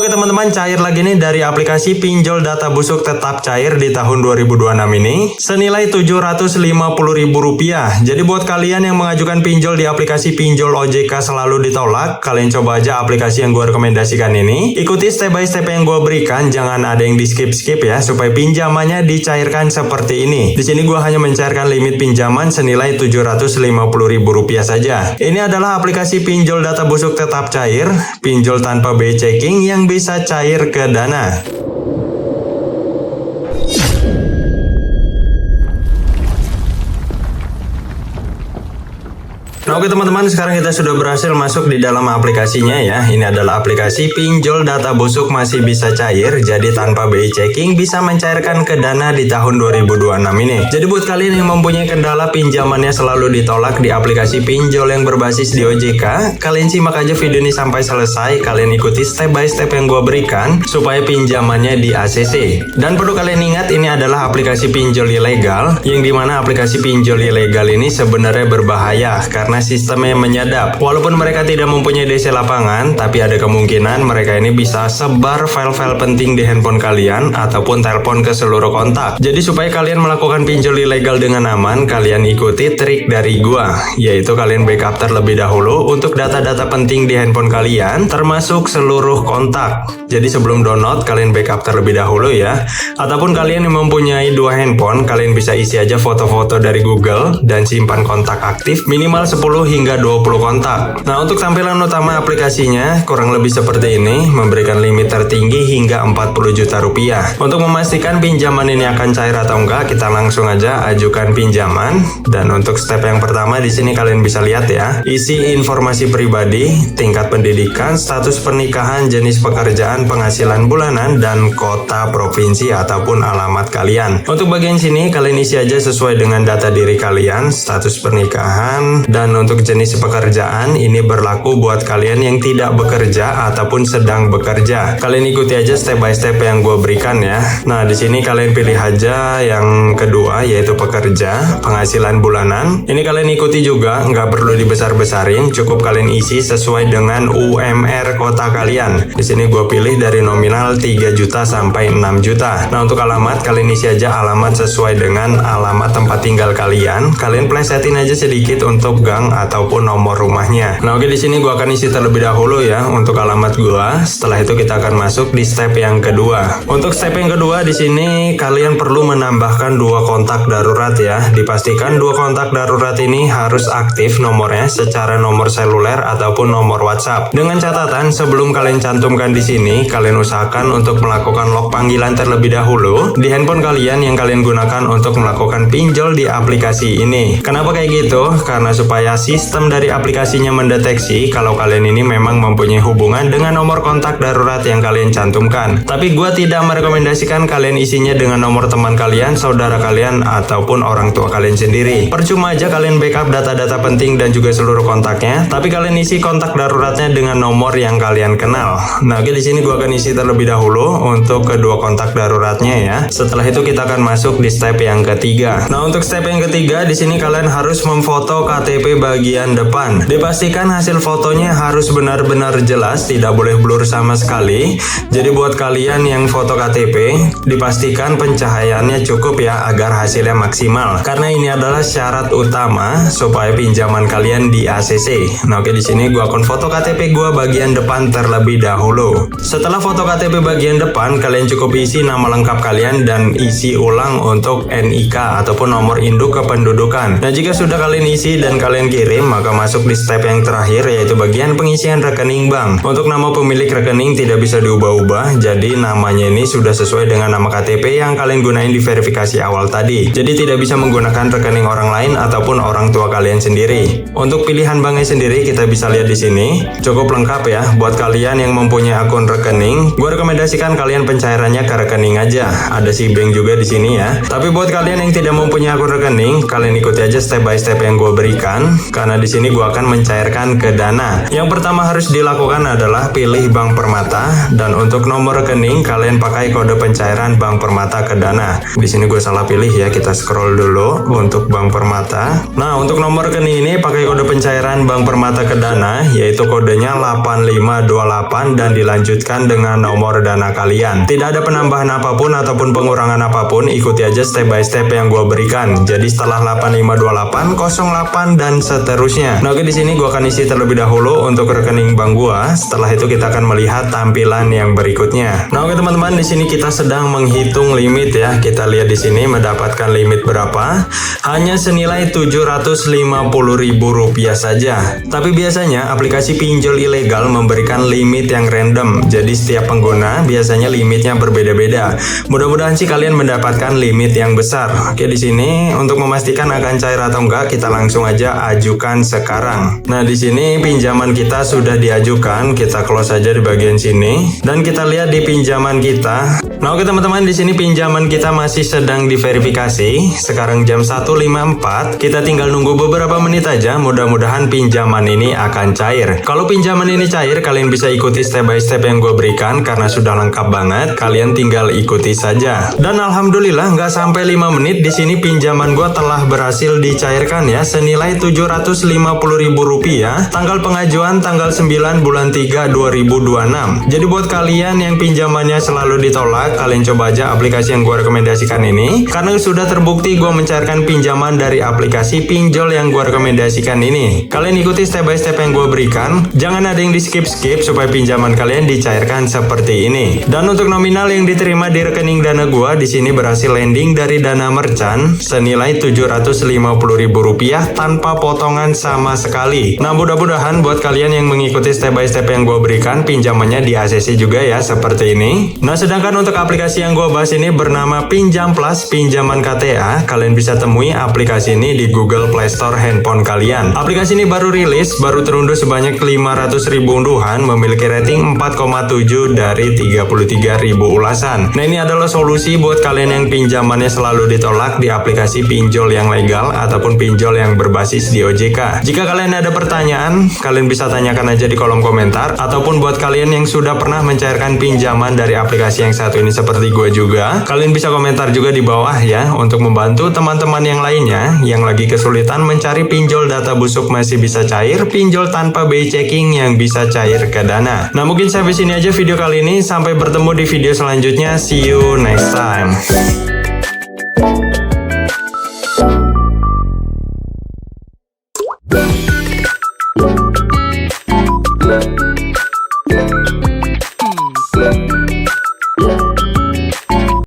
Oke teman-teman, cair lagi nih dari aplikasi pinjol data busuk tetap cair di tahun 2026 ini senilai Rp750.000. Jadi buat kalian yang mengajukan pinjol di aplikasi pinjol OJK selalu ditolak, kalian coba aja aplikasi yang gue rekomendasikan ini. Ikuti step by step yang gue berikan, jangan ada yang di skip ya, supaya pinjamannya dicairkan seperti ini. Di sini gue hanya mencairkan limit pinjaman senilai Rp750.000 saja. Ini adalah aplikasi pinjol data busuk tetap cair, pinjol tanpa BI checking yang bisa cair ke Dana. Nah oke teman-teman, sekarang kita sudah berhasil masuk di dalam aplikasinya ya. Ini adalah aplikasi pinjol data busuk masih bisa cair, jadi tanpa BI checking bisa mencairkan ke Dana di tahun 2026 ini. Jadi buat kalian yang mempunyai kendala pinjamannya selalu ditolak di aplikasi pinjol yang berbasis di OJK, kalian simak aja video ini sampai selesai, kalian ikuti step by step yang gue berikan supaya pinjamannya di ACC. Dan perlu kalian ingat, ini adalah aplikasi pinjol ilegal, yang dimana aplikasi pinjol ilegal ini sebenarnya berbahaya karena sistemnya menyadap. Walaupun mereka tidak mempunyai DC lapangan, tapi ada kemungkinan mereka ini bisa sebar file-file penting di handphone kalian ataupun telepon ke seluruh kontak. Jadi supaya kalian melakukan pinjol ilegal dengan aman, kalian ikuti trik dari gua, yaitu kalian backup terlebih dahulu untuk data-data penting di handphone kalian, termasuk seluruh kontak. Jadi sebelum download, kalian backup terlebih dahulu ya. Ataupun kalian yang mempunyai dua handphone, kalian bisa isi aja foto-foto dari Google dan simpan kontak aktif minimal 10 hingga 20 kontak. Nah untuk tampilan utama aplikasinya kurang lebih seperti ini, memberikan limit tertinggi hingga Rp40 juta. Untuk memastikan pinjaman ini akan cair atau enggak, kita langsung aja ajukan pinjaman. Dan untuk step yang pertama di sini kalian bisa lihat ya, isi informasi pribadi, tingkat pendidikan, status pernikahan, jenis pekerjaan, penghasilan bulanan, dan kota, provinsi ataupun alamat kalian. Untuk bagian sini kalian isi aja sesuai dengan data diri kalian, status pernikahan, dan untuk jenis pekerjaan ini berlaku buat kalian yang tidak bekerja ataupun sedang bekerja. Kalian ikuti aja step by step yang gue berikan ya. Nah di sini kalian pilih aja yang kedua, yaitu pekerja, penghasilan bulanan. Ini kalian ikuti juga, nggak perlu dibesar-besarin, cukup kalian isi sesuai dengan UMR kota kalian. Di sini gue pilih dari nominal 3 juta sampai 6 juta. Nah untuk alamat kalian isi aja alamat sesuai dengan alamat tempat tinggal kalian. Kalian plesetin aja sedikit untuk gang ataupun nomor rumahnya. Nah oke, di sini gua akan isi terlebih dahulu ya untuk alamat gua. Setelah itu kita akan masuk di step yang kedua. Untuk step yang kedua di sini kalian perlu menambahkan dua kontak darurat ya. Dipastikan dua kontak darurat ini harus aktif nomornya secara nomor seluler ataupun nomor WhatsApp. Dengan catatan sebelum kalian cantumkan di sini, kalian usahakan untuk melakukan lock panggilan terlebih dahulu di handphone kalian yang kalian gunakan untuk melakukan pinjol di aplikasi ini. Kenapa kayak gitu? Karena supaya sistem dari aplikasinya mendeteksi kalau kalian ini memang mempunyai hubungan dengan nomor kontak darurat yang kalian cantumkan. Tapi gue tidak merekomendasikan kalian isinya dengan nomor teman kalian, saudara kalian, ataupun orang tua kalian sendiri. Percuma aja kalian backup data-data penting dan juga seluruh kontaknya, tapi kalian isi kontak daruratnya dengan nomor yang kalian kenal. Nah oke, di sini gue akan isi terlebih dahulu untuk kedua kontak daruratnya ya. Setelah itu kita akan masuk di step yang ketiga. Nah untuk step yang ketiga di sini kalian harus memfoto KTP bagian depan. Dipastikan hasil fotonya harus benar-benar jelas, tidak boleh blur sama sekali. Jadi buat kalian yang foto KTP, dipastikan pencahayaannya cukup ya agar hasilnya maksimal. Karena ini adalah syarat utama supaya pinjaman kalian di ACC. Nah oke, di sini gua akan foto KTP gua bagian depan terlebih dahulu. Setelah foto KTP bagian depan, kalian cukup isi nama lengkap kalian dan isi ulang untuk NIK ataupun nomor induk kependudukan. Nah jika sudah kalian isi dan kalian kirim, maka masuk di step yang terakhir, yaitu bagian pengisian rekening bank. Untuk nama pemilik rekening tidak bisa diubah-ubah, jadi namanya ini sudah sesuai dengan nama KTP yang kalian gunain di verifikasi awal tadi. Jadi tidak bisa menggunakan rekening orang lain ataupun orang tua kalian sendiri. Untuk pilihan banknya sendiri kita bisa lihat di sini, cukup lengkap ya. Buat kalian yang mempunyai akun rekening, gue rekomendasikan kalian pencairannya ke rekening aja. Ada si bank juga di sini ya. Tapi buat kalian yang tidak mempunyai akun rekening, kalian ikuti aja step by step yang gue berikan. karena di sini gua akan mencairkan ke Dana. Yang pertama harus dilakukan adalah pilih Bank Permata, dan untuk nomor rekening kalian pakai kode pencairan Bank Permata ke Dana. Di sini gue salah pilih ya, kita scroll dulu untuk Bank Permata. Nah, untuk nomor rekening ini pakai kode pencairan Bank Permata ke Dana, yaitu kodenya 8528 dan dilanjutkan dengan nomor Dana kalian. Tidak ada penambahan apapun ataupun pengurangan apapun, ikuti aja step by step yang gue berikan. Jadi setelah 8528, 08 dan seterusnya. Nah, oke, di sini gue akan isi terlebih dahulu untuk rekening bank gue. Setelah itu kita akan melihat tampilan yang berikutnya. Nah, oke teman-teman, di sini kita sedang menghitung limit ya. Kita lihat di sini mendapatkan limit berapa? Hanya senilai Rp750.000 saja. Tapi biasanya aplikasi pinjol ilegal memberikan limit yang random. Jadi setiap pengguna biasanya limitnya berbeda-beda. Mudah-mudahan sih kalian mendapatkan limit yang besar. Oke, di sini untuk memastikan akan cair atau enggak, kita langsung aja ajukan sekarang. Nah, di sini pinjaman kita sudah diajukan. Kita close aja di bagian sini dan kita lihat di pinjaman kita. Nah, oke teman-teman, di sini pinjaman kita masih sedang diverifikasi. Sekarang jam 1.54. Kita tinggal nunggu beberapa menit aja. Mudah-mudahan pinjaman ini akan cair. Kalau pinjaman ini cair, kalian bisa ikuti step by step yang gue berikan karena sudah lengkap banget. Kalian tinggal ikuti saja. Dan alhamdulillah nggak sampai 5 menit di sini pinjaman gue telah berhasil dicairkan ya, senilai Rp750.000. Tanggal pengajuan tanggal 9 bulan 3 2026. Jadi buat kalian yang pinjamannya selalu ditolak, kalian coba aja aplikasi yang gue rekomendasikan ini, karena sudah terbukti gue mencairkan pinjaman dari aplikasi pinjol yang gue rekomendasikan ini. Kalian ikuti step by step yang gue berikan, jangan ada yang di skip-skip supaya pinjaman kalian dicairkan seperti ini. Dan untuk nominal yang diterima di rekening Dana gue di sini berhasil landing dari Dana Merchant senilai Rp750.000 tanpa potongan sama sekali. Nah, mudah-mudahan buat kalian yang mengikuti step by step yang gue berikan, pinjamannya di ACC juga ya seperti ini. Nah, sedangkan untuk aplikasi yang gue bahas ini bernama Pinjam Plus Pinjaman KTA. Kalian bisa temui aplikasi ini di Google Play Store handphone kalian. Aplikasi ini baru rilis, baru terunduh sebanyak 500.000 unduhan, memiliki rating 4,7 dari 33.000 ulasan. Nah, ini adalah solusi buat kalian yang pinjamannya selalu ditolak di aplikasi pinjol yang legal ataupun pinjol yang berbasis di OJK. Jika kalian ada pertanyaan, kalian bisa tanyakan aja di kolom komentar, ataupun buat kalian yang sudah pernah mencairkan pinjaman dari aplikasi yang satu ini seperti gue juga, kalian bisa komentar juga di bawah ya, untuk membantu teman-teman yang lainnya yang lagi kesulitan mencari pinjol data busuk masih bisa cair, pinjol tanpa BI checking yang bisa cair ke Dana. Nah, mungkin sampai sini aja video kali ini. Sampai bertemu di video selanjutnya. See you next time.